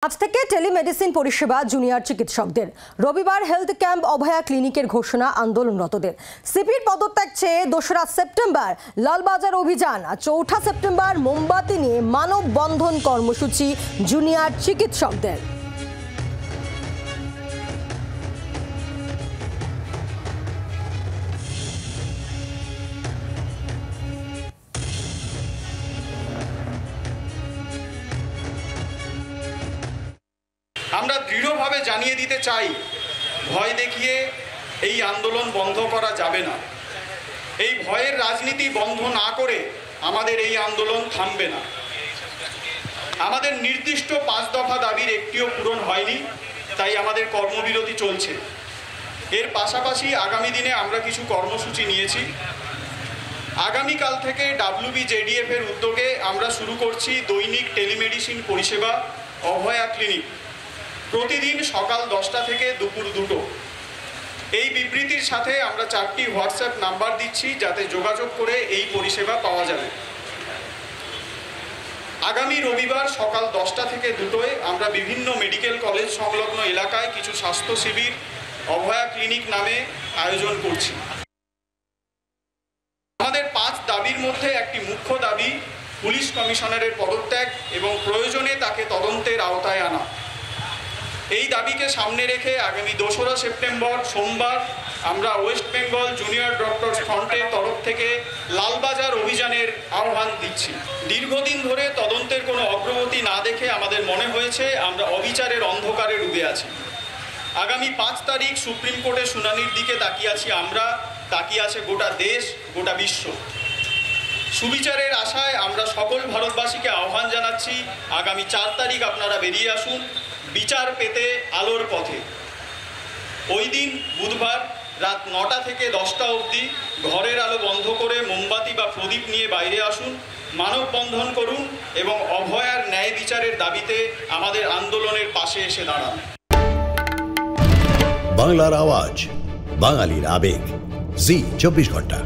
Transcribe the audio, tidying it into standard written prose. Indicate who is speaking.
Speaker 1: আজ থেকে টেলিমেডিসিন পরিষেবা জুনিয়র চিকিৎসকদের। রবিবার হেলথ ক্যাম্প অভয়া ক্লিনিকের ঘোষণা আন্দোলনরতদের। সিপির পদত্যাগ চেয়ে ২রা সেপ্টেম্বর লালবাজার অভিযান, ৪ঠা সেপ্টেম্বর মোমবাতি নিয়ে মানববন্ধন কর্মসূচি জুনিয়র চিকিৎসকদের।
Speaker 2: আমরা দৃঢ়ভাবে জানিয়ে দিতে চাই, ভয় দেখিয়ে এই আন্দোলন বন্ধ করা যাবে না। এই ভয়ের রাজনীতি বন্ধ না করে আমাদের এই আন্দোলন থামবে না। আমাদের নির্দিষ্ট ৫ দফা দাবির একটিও পূরণ হয়নি, তাই আমাদের কর্মবিরতি চলছে। এর পাশাপাশি আগামী দিনে আমরা কিছু কর্মসূচি নিয়েছি। আগামীকাল থেকে WBJDF এর উদ্যোগে আমরা শুরু করছি দৈনিক টেলিমেডিসিন পরিষেবা অভয়া ক্লিনিক, প্রতিদিন সকাল 10টা থেকে দুপুর 2টো। এই বিবৃতির সাথে আমরা 4টি হোয়াটসঅ্যাপ নাম্বার দিচ্ছি, যাতে যোগাযোগ করে এই পরিষেবা পাওয়া যাবে। আগামী রবিবার সকাল 10টা থেকে 2টোয় আমরা বিভিন্ন মেডিকেল কলেজ সংলগ্ন এলাকায় কিছু স্বাস্থ্য শিবির অভয়া ক্লিনিক নামে আয়োজন করছি। আমাদের 5 দাবির মধ্যে একটি মুখ্য দাবি পুলিশ কমিশনারের পদত্যাগ এবং প্রয়োজনে তাকে তদন্তের আওতায় আনা। এই দাবিকে সামনে রেখে আগামী 2রা সেপ্টেম্বর সোমবার আমরা ওয়েস্ট বেঙ্গল জুনিয়র ডক্টরস ফ্রন্টের তরফ থেকে লালবাজার অভিযানের আহ্বান দিচ্ছি। দীর্ঘদিন ধরে তদন্তের কোনো অগ্রগতি না দেখে আমাদের মনে হয়েছে আমরা অবিচারের অন্ধকারে ডুবে আছি। আগামী 5 তারিখ সুপ্রিম কোর্টের শুনানির দিকে তাকিয়ে আছি আমরা, তাকিয়ে আছে গোটা দেশ, গোটা বিশ্ব। সুবিচারের আশায় আমরা সকল ভারতবাসীকে আহ্বান জানাচ্ছি, আগামী 4 তারিখ আপনারা বেরিয়ে আসুন বিচার পেতে আলোর পথে। ওই দিন বুধবার রাত 9টা থেকে 10টা অবধি ঘরের আলো বন্ধ করে মোমবাতি বা প্রদীপ নিয়ে বাইরে আসুন, মানববন্ধন করুন এবং অভয়ার ন্যায় বিচারের দাবিতে আমাদের আন্দোলনের পাশে এসে দাঁড়ান।
Speaker 3: বাংলার আওয়াজ, বাঙালির আবেগ, জি 24 ঘন্টা।